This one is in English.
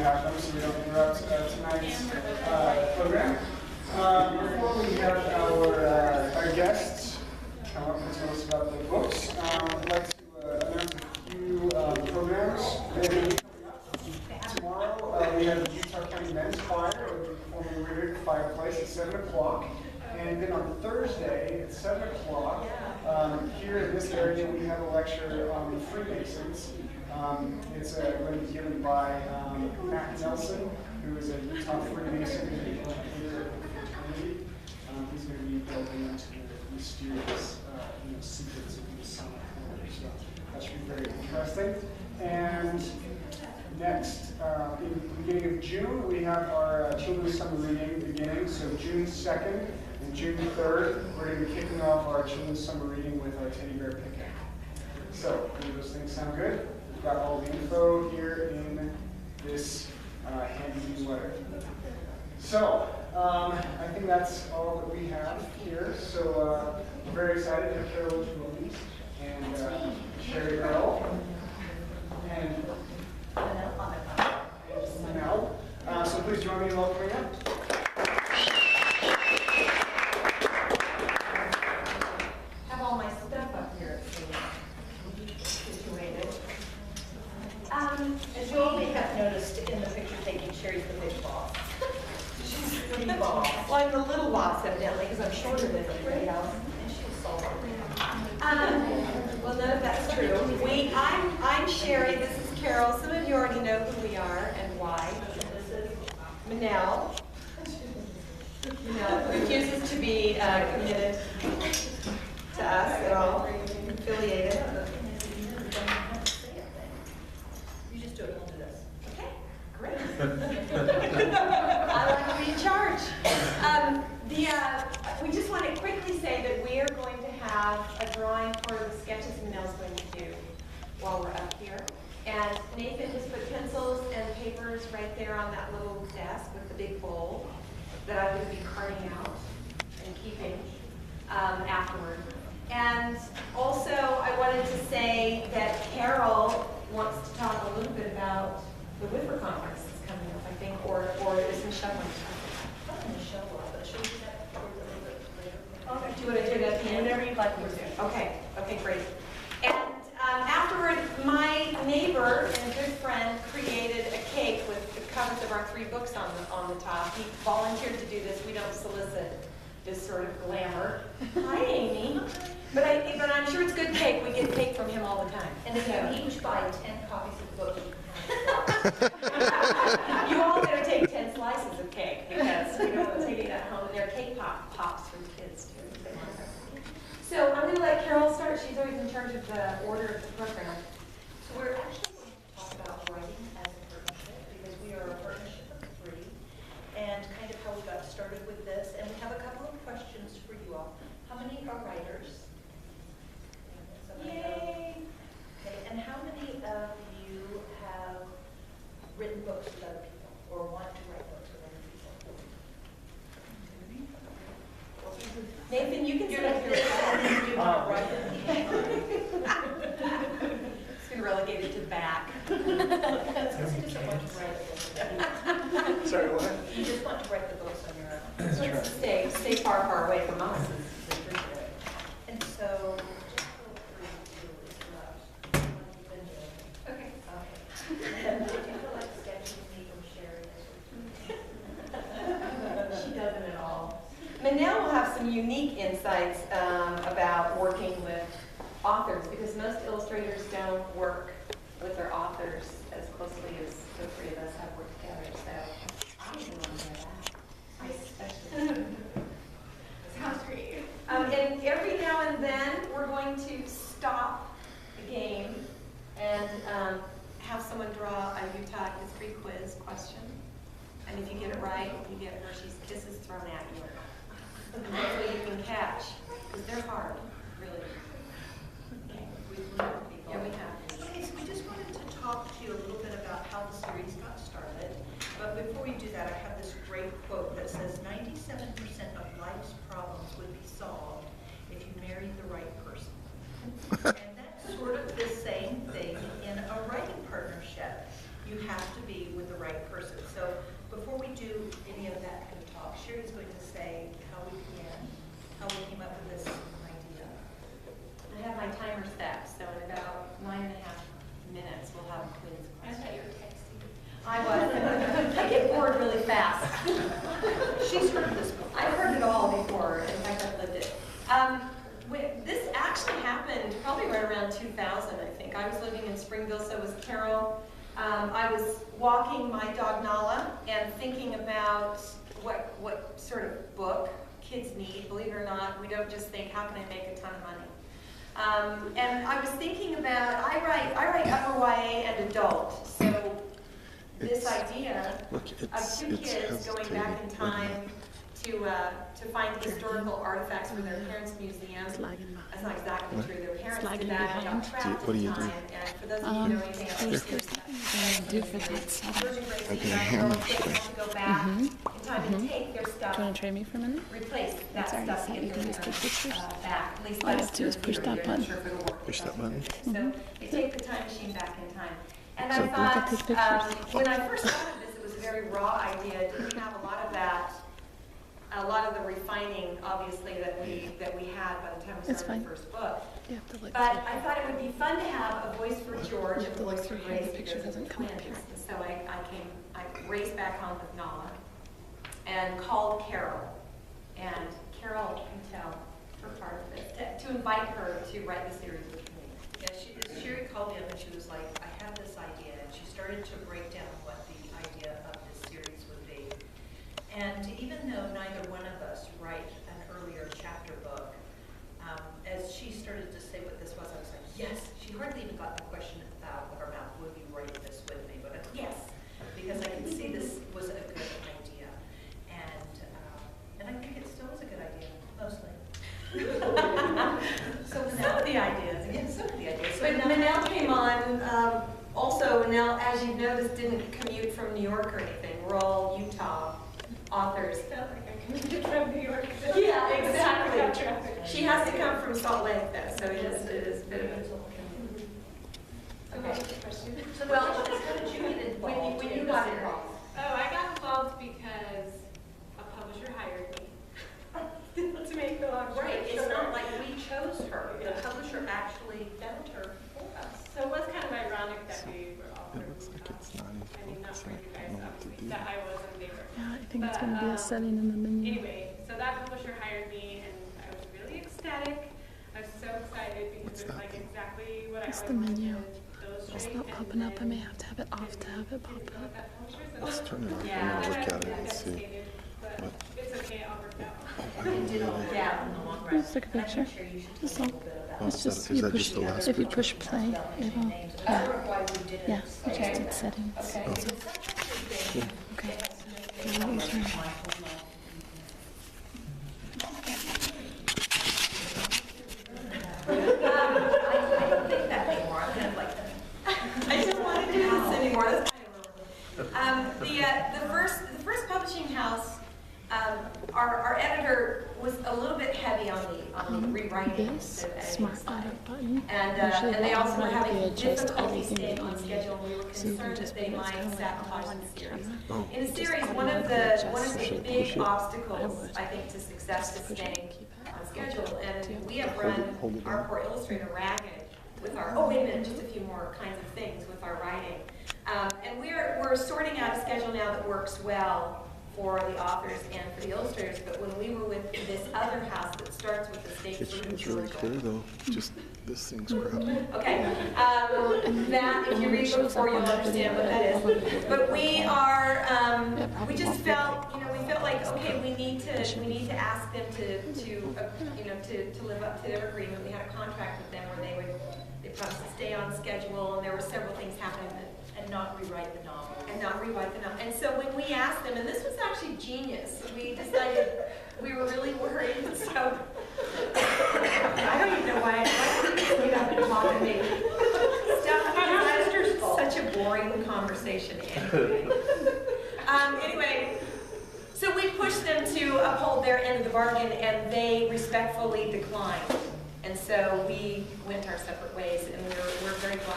have them so we don't interrupt tonight's program. Before we have our guests come up and tell us about the books, I'd like to announce a few programs that are coming up. Tomorrow we have the Utah County Men's Choir performing Lyric Fireplace at 7 o'clock. And then on Thursday at 7 o'clock, here in this area, we have a lecture on Freemasons. It's going to be given by Matt Nelson, who is a Utah Freemason leader of the community. He's going to be delving into the mysterious secrets of the Masonic order. So that should be very interesting. And next, in the beginning of June, we have our Children's Summer Reading beginning. So June 2nd and June 3rd, we're going to be kicking off our Children's Summer Reading with our teddy bear picnic. So, do those things sound good? We've got all the info here in this handy newsletter. So, I think that's all that we have here. So, we're very excited to have Carol Julie and Sherry Earl and Mel. So please join me in welcoming them. Have all my stuff up here situated. As you all may have noticed in the picture taking, Sherry's the big boss. She's the big boss. Well, I'm the little boss evidently because I'm shorter than everybody else, and she's so well, none of that's true. I'm Sherry. This is Carol. Some of you already know who we are and why. This is Manel. Manel refuses to be committed to us at all, affiliated. You just do it. We'll do this. Okay, great. I like to be in charge. We just want to quickly say that we are going to have a drawing for the sketches Manel's going to do while we're up here. And Nathan just put pencils and papers right there on that little desk with the big bowl that I'm going to be carting out and keeping afterward. And also, I wanted to say that Carol wants to talk a little bit about the Whiffer Conference that's coming up, I think, or there's some shoveling. I'm not going to shovel, but should we do that a little bit later? Okay. Do you want to do that at the end? Whatever you'd like to do. Okay, great. And afterward, my neighbor and good friend created a cake with the covers of our 3 books on the top. He volunteered to do this. We don't solicit this sort of glamour. Hi, Amy. But I'm sure it's good cake. We get cake from him all the time. And if you each buy 10 copies of the book, you all better take 10 slices of cake because we don't want to take it at home. And there are cake pops for the kids too. So I'm going to let Carol start. She's always in charge of the order of the program. so we're actually going to talk about writing as a partnership because we are a partnership of 3 and kind of how we got started with this. And we have a couple of questions for you all. How many are writers? Yay! Okay, and how many of you have written books with other people or want to write books with other people? Nathan, you can You're sit up not here. you're not writing. It's been relegated to the back. Because he doesn't want to write it. Sorry, what? You just want to write the books on your own. That's Let's right. stay far away from us. And so, just feel free to interrupt what you've been doing. Okay. Okay. And if you feel like sketching me or sharing this She doesn't at all. Manel will have some unique insights about working with authors because most illustrators don't work with their authors as closely as the 3 of us have worked together. So I really want to hear that. I especially. Sounds great. And every now and then we're going to stop the game and have someone draw a Utah history quiz question. And if you get it right, you get Hershey's Kisses thrown at you. Hopefully you can catch, because they're hard, really. Okay. Yeah, we have. Okay, so we just wanted to talk to you a little bit about how the series got started. But before we do that, I have this great quote that says 97% of life's problems would be solved if you married the right person. And that's sort of the same thing in a writing partnership. You have to be with the right person. I was. I get bored really fast. She's heard this before. I've heard it all before. In fact, I've lived it. This actually happened probably right around 2000, I think. I was living in Springville, so was Carol. I was walking my dog Nala and thinking about what sort of book kids need. Believe it or not, we don't just think, how can I make a ton of money? And I was thinking about, I write upper YA and adult, so this idea of two kids going back in time to find historical artifacts for their parents' museum. That's not exactly true. Their parents did that and got trapped at the time. And for those of you who know anything about history, to go back in time and take their stuff. Do you want to trade me for a minute? Replace that Sorry, stuff to you get can their just take pictures. parents back. At least All you that's have to do is their push theory. that They're not button. sure if it'll work. Push that button. So they take the time machine back in time. And So I we can thought, take pictures. when I first thought of this, it was a very raw idea. It didn't have a lot of that, a lot of the refining, obviously, that we had by the time we It's started fine. the first book. You have to look But through. I thought it would be fun to have a voice for George and have a to look voice for through here. Grace The picture because of doesn't the come up twins. here. And so I raced back home with Nala and called Carol. And Carol can tell her part of it, to invite her to write the series with me. Yeah, Sherry called in and she was like, I have this idea, and she started to break down what the idea of this series would be. And even though neither one of us write an earlier chapter book, as she started to say what this was, I was like, yes. She hardly even got the question out of her mouth, will you write this with me? But yes, because I could see this was a good idea. And I think it still is a good idea, mostly. Some of the ideas. Yeah, some of the ideas. So But now- Manel came on, also Manel, as you've noticed, didn't commute from New York or anything. We're all Utah authors. Felt like I commuted from New York. Yeah, exactly. Traffic. She has to come from Salt Lake though, so it is a bit of a commute. Okay. So Well, how did you get involved? When in you the got series? involved. Oh, I got involved because a publisher hired me to make the long story Right, it's short. not like we chose her. The publisher actually found her for us. So it was kind of ironic that we were all It from looks like Utah. it's not in I mean, not focus. for you I guys, don't know what to obviously, do. that I was and they were. Yeah, I think it's But, going to be a setting in the menu. Anyway, so that publisher hired me and I was really ecstatic. I was so excited because What's it was that like thing? exactly what It's I the always menu. wanted to illustrate. It's not and popping up. I then may have to have it off to have it pop didn't go with up. that publisher, so Let's then- turn it off. Yeah. I'm gonna look then at it I and got see. devastated, but What? it's okay, I'll work it out. It did all Yeah. yeah. in the long run. Let's take a And I'm picture. sure you should That's talk a all. little bit about Oh, It's is that- just is you that push. just the last If you picture? push play, it'll. names. That's sort of why we did it. Yeah, it's just in settings. Okay. So, okay. Yeah, let me turn. I don't think that anymore. I'm kind of like, I don't want to do this anymore. That's kind of the first publishing house, our editor was a little bit heavy on the rewriting. This the editing smart side. edit button. And they also were having automatically adjust difficulty everything staying that on you need. schedule. We were So you can concerned just that they put it might kind of like sabotage on the the series. camera. Oh, In the Just series, one of automatically the adjust it. big Push it. I obstacles, would. I think, to success is Push it. staying Keep it. on schedule. And Do you we have Hold it- run hold it our down. poor illustrator ragged with our, oh, wait a minute, just a few more kinds of things with our writing. And we're sorting out a schedule now that works well for the authors and for the illustrators, but when we were with this other house that starts with the state It fruit in shows really Georgia. clear though. Just this thing's crap. Okay, that, if you read it before, you'll understand what that is. But we are, we just felt, we felt like, okay, we need to ask them to live up to their agreement. We had a contract with them where they promised to stay on schedule, and there were several things happening and not rewrite the novel. and not rewrite the novel. And so when we asked them, and this was actually genius, we decided we were really worried, so I don't even know why you got to talk to me. Such a boring conversation anyway. Anyway, so we pushed them to uphold their end of the bargain, and they respectfully declined. And so we went our separate ways, and we're very glad.